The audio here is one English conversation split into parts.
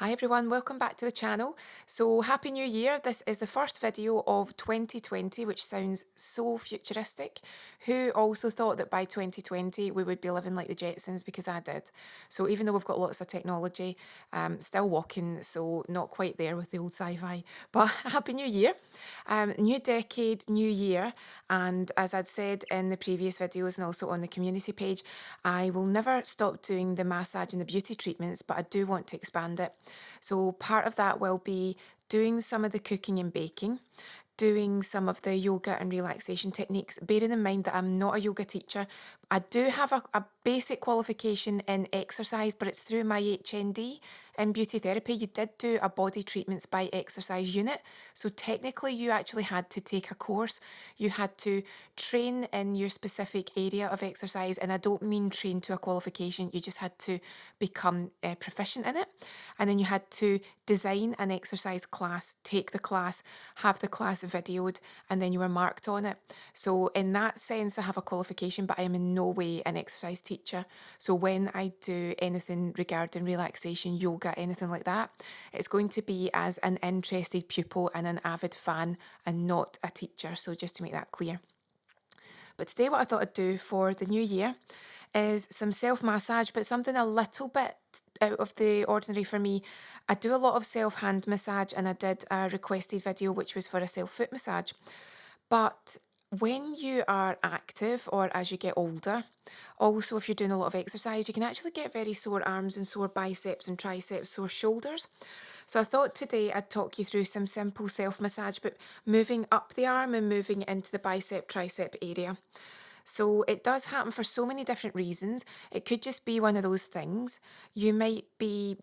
Hi everyone, welcome back to the channel. So happy new year. This is the first video of 2020, which sounds so futuristic. Who also thought that by 2020 we would be living like the Jetsons, because I did. So even though we've got lots of technology, still walking, so not quite there with the old sci-fi, but happy new year. New decade, new year. And as I'd said in the previous videos and also on the community page, I will never stop doing the massage and the beauty treatments, but I do want to expand it. So part of that will be doing some of the cooking and baking, doing some of the yoga and relaxation techniques, bearing in mind that I'm not a yoga teacher. I do have a basic qualification in exercise, but it's through my HND in beauty therapy. You did do a body treatments by exercise unit. So technically you actually had to take a course. You had to train in your specific area of exercise. And I don't mean train to a qualification. You just had to become proficient in it. And then you had to design an exercise class, take the class, have the class videoed, and then you were marked on it. So in that sense, I have a qualification, but I am in no way an exercise teacher. So when I do anything regarding relaxation, yoga, anything like that, it's going to be as an interested pupil and an avid fan and not a teacher. So just to make that clear. But today what I thought I'd do for the new year is some self-massage, but something a little bit out of the ordinary for me. I do a lot of self-hand massage, and I did a requested video which was for a self-foot massage. But when you are active or as you get older, also if you're doing a lot of exercise, you can actually get very sore arms and sore biceps and triceps, sore shoulders. So I thought today I'd talk you through some simple self-massage, but moving up the arm and moving into the bicep, tricep area. So it does happen for so many different reasons. It could just be one of those things. You might be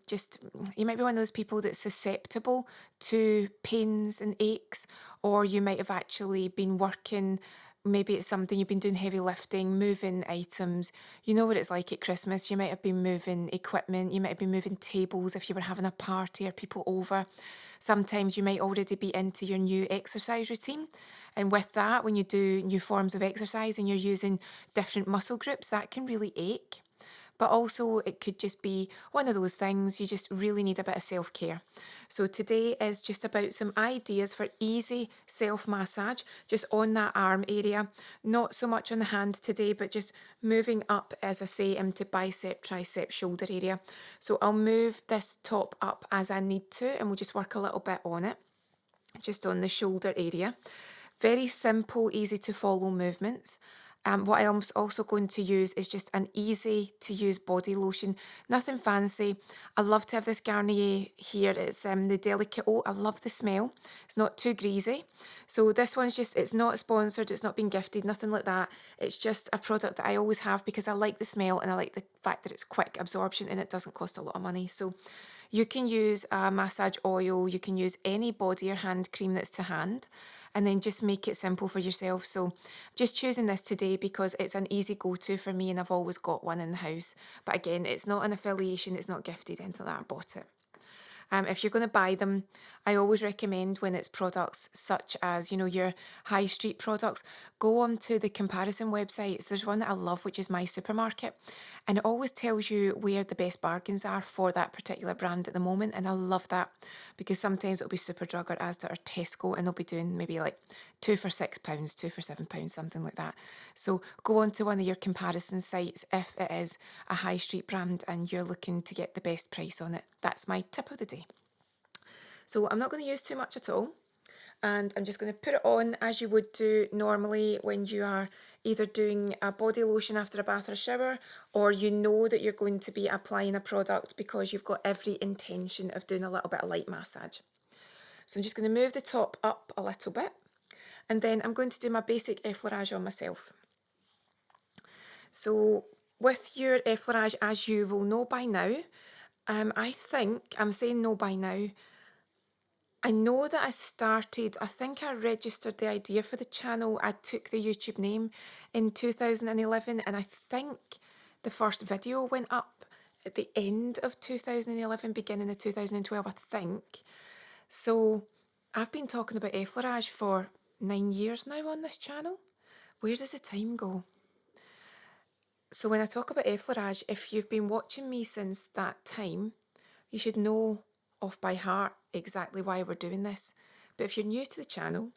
one of those people that's susceptible to pains and aches, or you might have actually been working. Maybe it's something you've been doing heavy lifting, moving items. You know what it's like at Christmas. You might have been moving equipment. You might have been moving tables if you were having a party or people over. Sometimes you might already be into your new exercise routine. And with that, when you do new forms of exercise and you're using different muscle groups, that can really ache. But also it could just be one of those things, you just really need a bit of self-care. So today is just about some ideas for easy self-massage, just on that arm area. Not so much on the hand today, but just moving up, as I say, into bicep, tricep, shoulder area. So I'll move this top up as I need to, and we'll just work a little bit on it, just on the shoulder area. Very simple, easy to follow movements. What I'm also going to use is just an easy to use body lotion, nothing fancy. I love to have this Garnier here. It's the Delicate Oat. I love the smell. It's not too greasy. So this one's just, it's not sponsored, it's not been gifted, nothing like that. It's just a product that I always have because I like the smell and I like the fact that it's quick absorption and it doesn't cost a lot of money. So you can use a massage oil, you can use any body or hand cream that's to hand, and then just make it simple for yourself. So just choosing this today because it's an easy go-to for me and I've always got one in the house. But again, it's not an affiliation, it's not gifted, anything like that. I bought it. If you're going to buy them, I always recommend when it's products such as, your high street products, go onto the comparison websites. There's one that I love, which is My Supermarket, and it always tells you where the best bargains are for that particular brand at the moment. And I love that because sometimes it'll be Superdrug or Asda or Tesco, and they'll be doing maybe like two for £6, two for £7, something like that. So go onto one of your comparison sites if it is a high street brand and you're looking to get the best price on it. That's my tip of the day. So I'm not going to use too much at all. And I'm just going to put it on as you would do normally when you are either doing a body lotion after a bath or a shower, or you know that you're going to be applying a product because you've got every intention of doing a little bit of light massage. So I'm just going to move the top up a little bit, and then I'm going to do my basic effleurage on myself. So with your effleurage, as you will know by now, I think, I'm saying know by now, I know that I think I registered the idea for the channel. I took the YouTube name in 2011, and I think the first video went up at the end of 2011, beginning of 2012, I think. So I've been talking about effleurage for 9 years now on this channel. Where does the time go? So when I talk about effleurage, if you've been watching me since that time, you should know off by heart exactly why we're doing this. But if you're new to the channel,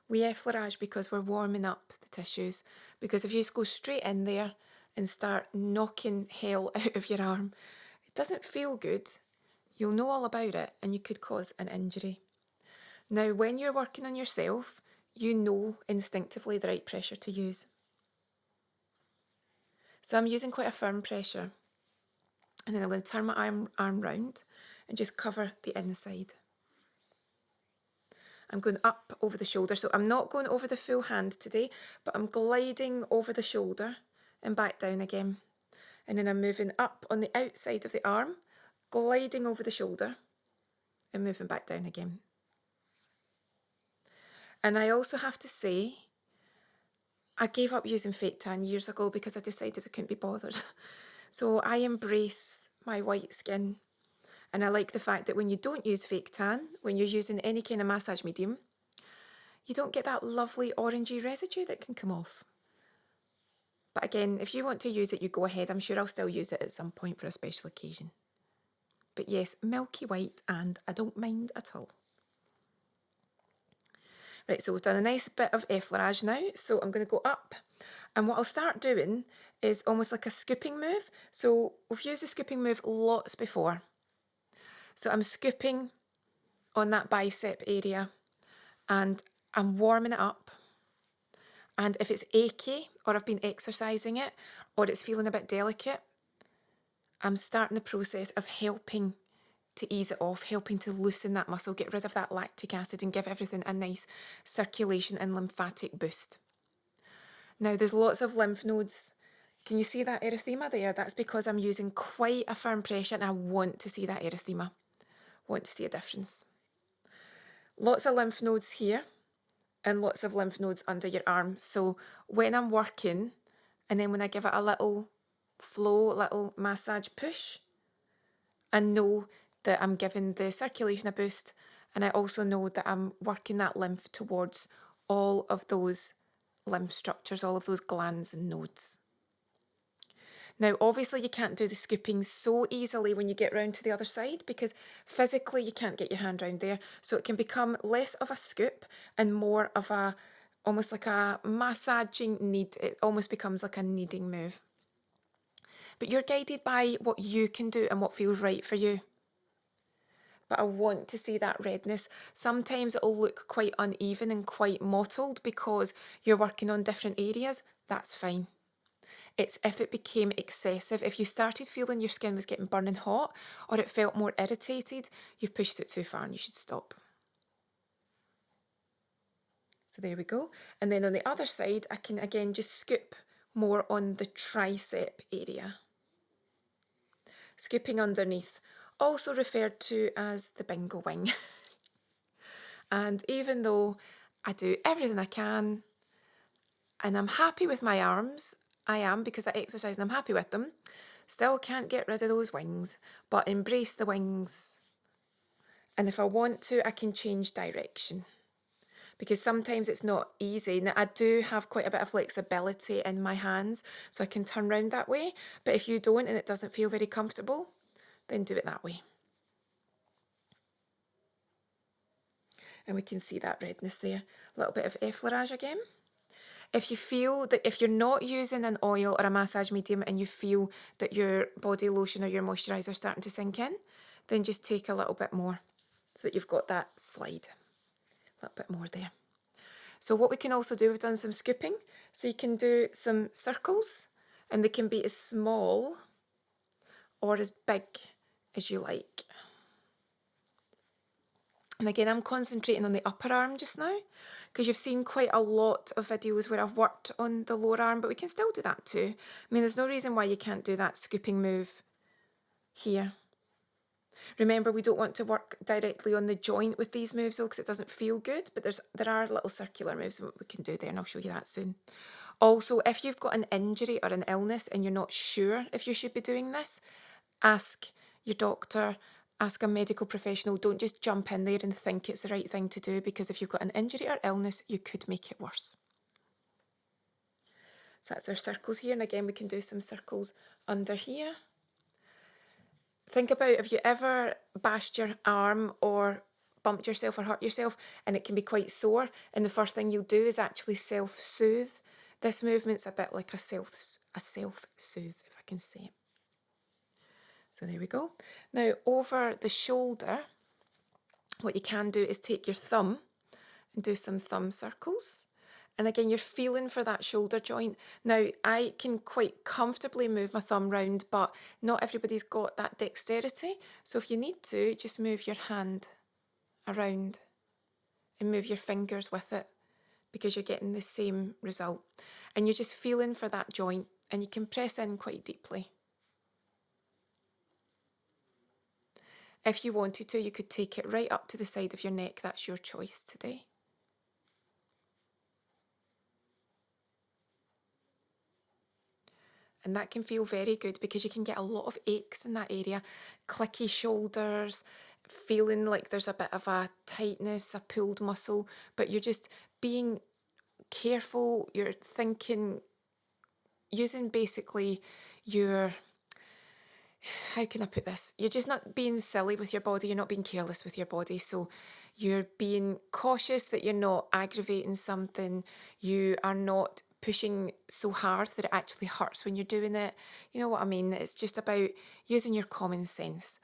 we effleurage because we're warming up the tissues. Because if you just go straight in there and start knocking hell out of your arm, it doesn't feel good. You'll know all about it and you could cause an injury. Now, when you're working on yourself, you know instinctively the right pressure to use. So I'm using quite a firm pressure. And then I'm going to turn my arm round and just cover the inside. I'm going up over the shoulder. So I'm not going over the full hand today, but I'm gliding over the shoulder and back down again. And then I'm moving up on the outside of the arm, gliding over the shoulder and moving back down again. And I also have to say, I gave up using fake tan years ago because I decided I couldn't be bothered. So I embrace my white skin. And I like the fact that when you don't use fake tan, when you're using any kind of massage medium, you don't get that lovely orangey residue that can come off. But again, if you want to use it, you go ahead. I'm sure I'll still use it at some point for a special occasion. But yes, milky white, and I don't mind at all. Right, so we've done a nice bit of effleurage now. So I'm going to go up. And what I'll start doing is almost like a scooping move. So we've used the scooping move lots before. So I'm scooping on that bicep area and I'm warming it up. And if it's achy or I've been exercising it or it's feeling a bit delicate, I'm starting the process of helping to ease it off, helping to loosen that muscle, get rid of that lactic acid and give everything a nice circulation and lymphatic boost. Now there's lots of lymph nodes. Can you see that erythema there? That's because I'm using quite a firm pressure and I want to see that erythema. Want to see a difference. Lots of lymph nodes here and lots of lymph nodes under your arm. So when I'm working and then when I give it a little flow, little massage push, I know that I'm giving the circulation a boost, and I also know that I'm working that lymph towards all of those lymph structures, all of those glands and nodes. Now, obviously you can't do the scooping so easily when you get round to the other side because physically you can't get your hand round there. So it can become less of a scoop and more of a, almost like a massaging knead. It almost becomes like a kneading move. But you're guided by what you can do and what feels right for you. But I want to see that redness. Sometimes it'll look quite uneven and quite mottled because you're working on different areas. That's fine. It's if it became excessive, if you started feeling your skin was getting burning hot or it felt more irritated, you've pushed it too far and you should stop. So there we go. And then on the other side, I can again just scoop more on the tricep area. Scooping underneath, also referred to as the bingo wing. And even though I do everything I can and I'm happy with my arms, I am because I exercise and I'm happy with them, still can't get rid of those wings, but embrace the wings. And if I want to, I can change direction because sometimes it's not easy. Now, I do have quite a bit of flexibility in my hands, so I can turn round that way. But if you don't and it doesn't feel very comfortable, then do it that way. And we can see that redness there. A little bit of effleurage again. If you feel that if you're not using an oil or a massage medium and you feel that your body lotion or your moisturiser is starting to sink in, then just take a little bit more so that you've got that slide. A little bit more there. So what we can also do, we've done some scooping. So you can do some circles and they can be as small or as big as you like. And again, I'm concentrating on the upper arm just now because you've seen quite a lot of videos where I've worked on the lower arm, but we can still do that too. I mean, there's no reason why you can't do that scooping move here. Remember, we don't want to work directly on the joint with these moves though because it doesn't feel good, but there are little circular moves that we can do there and I'll show you that soon. Also, if you've got an injury or an illness and you're not sure if you should be doing this, ask your doctor, ask a medical professional. Don't just jump in there and think it's the right thing to do because if you've got an injury or illness, you could make it worse. So that's our circles here. And again, we can do some circles under here. Think about, have you ever bashed your arm or bumped yourself or hurt yourself, and it can be quite sore, and the first thing you'll do is actually self-soothe? This movement's a bit like a self-soothe, if I can say it. So there we go. Now over the shoulder, what you can do is take your thumb and do some thumb circles. And again, you're feeling for that shoulder joint. Now, I can quite comfortably move my thumb round, but not everybody's got that dexterity. So if you need to, just move your hand around and move your fingers with it, because you're getting the same result. And you're just feeling for that joint, and you can press in quite deeply. If you wanted to, you could take it right up to the side of your neck. That's your choice today. And that can feel very good, because you can get a lot of aches in that area, clicky shoulders, feeling like there's a bit of a tightness, a pulled muscle, but you're just being careful. You're thinking, using basically your, how can I put this? You're just not being silly with your body. You're not being careless with your body. So you're being cautious that you're not aggravating something. You are not pushing so hard that it actually hurts when you're doing it. You know what I mean? It's just about using your common sense.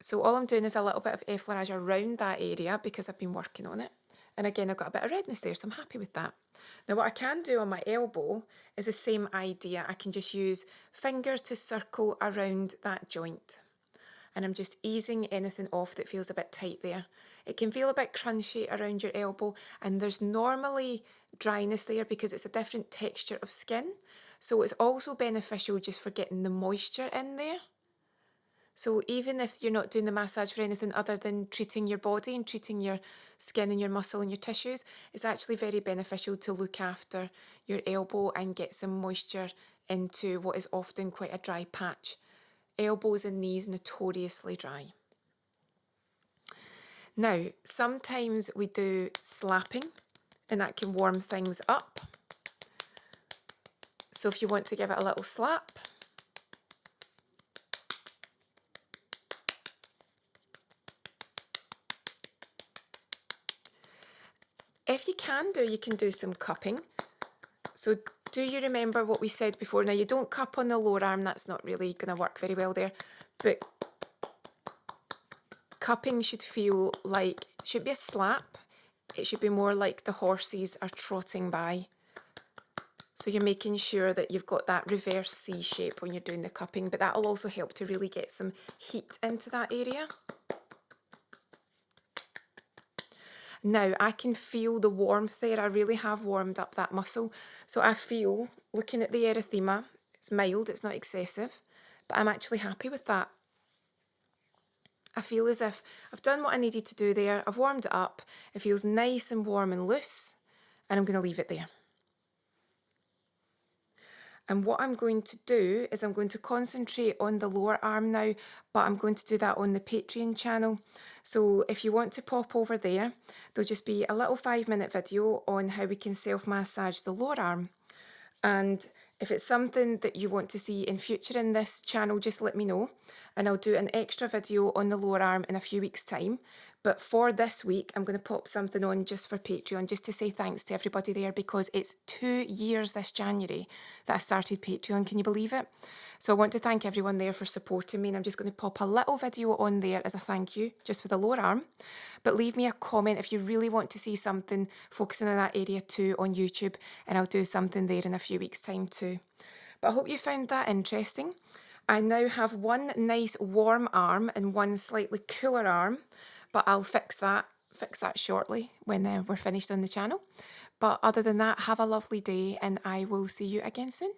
So all I'm doing is a little bit of effleurage around that area, because I've been working on it. And again, I've got a bit of redness there, so I'm happy with that. Now what I can do on my elbow is the same idea. I can just use fingers to circle around that joint. And I'm just easing anything off that feels a bit tight there. It can feel a bit crunchy around your elbow, and there's normally dryness there because it's a different texture of skin. So it's also beneficial just for getting the moisture in there. So even if you're not doing the massage for anything other than treating your body and treating your skin and your muscle and your tissues, it's actually very beneficial to look after your elbow and get some moisture into what is often quite a dry patch. Elbows and knees notoriously dry. Now, sometimes we do slapping, and that can warm things up. So if you want to give it a little slap, if you can do some cupping. So do you remember what we said before? Now, you don't cup on the lower arm. That's not really going to work very well there. But cupping should feel like, it should be a slap. It should be more like the horses are trotting by. So you're making sure that you've got that reverse C shape when you're doing the cupping, but that'll also help to really get some heat into that area. Now I can feel the warmth there. I really have warmed up that muscle. So I feel, looking at the erythema, it's mild, it's not excessive, but I'm actually happy with that. I feel as if I've done what I needed to do there. I've warmed it up. It feels nice and warm and loose, and I'm going to leave it there. And what I'm going to do is I'm going to concentrate on the lower arm now, but I'm going to do that on the Patreon channel. So if you want to pop over there, there'll just be a little 5-minute video on how we can self-massage the lower arm. And if it's something that you want to see in future in this channel, just let me know, and I'll do an extra video on the lower arm in a few weeks' time. But for this week, I'm going to pop something on just for Patreon, just to say thanks to everybody there, because it's 2 years this January that I started Patreon. Can you believe it? So I want to thank everyone there for supporting me, and I'm just going to pop a little video on there as a thank you, just for the lower arm. But leave me a comment if you really want to see something focusing on that area too on YouTube, and I'll do something there in a few weeks' time too. But I hope you found that interesting. I now have one nice warm arm and one slightly cooler arm, but I'll fix that shortly when we're finished on the channel. But other than that, have a lovely day, and I will see you again soon.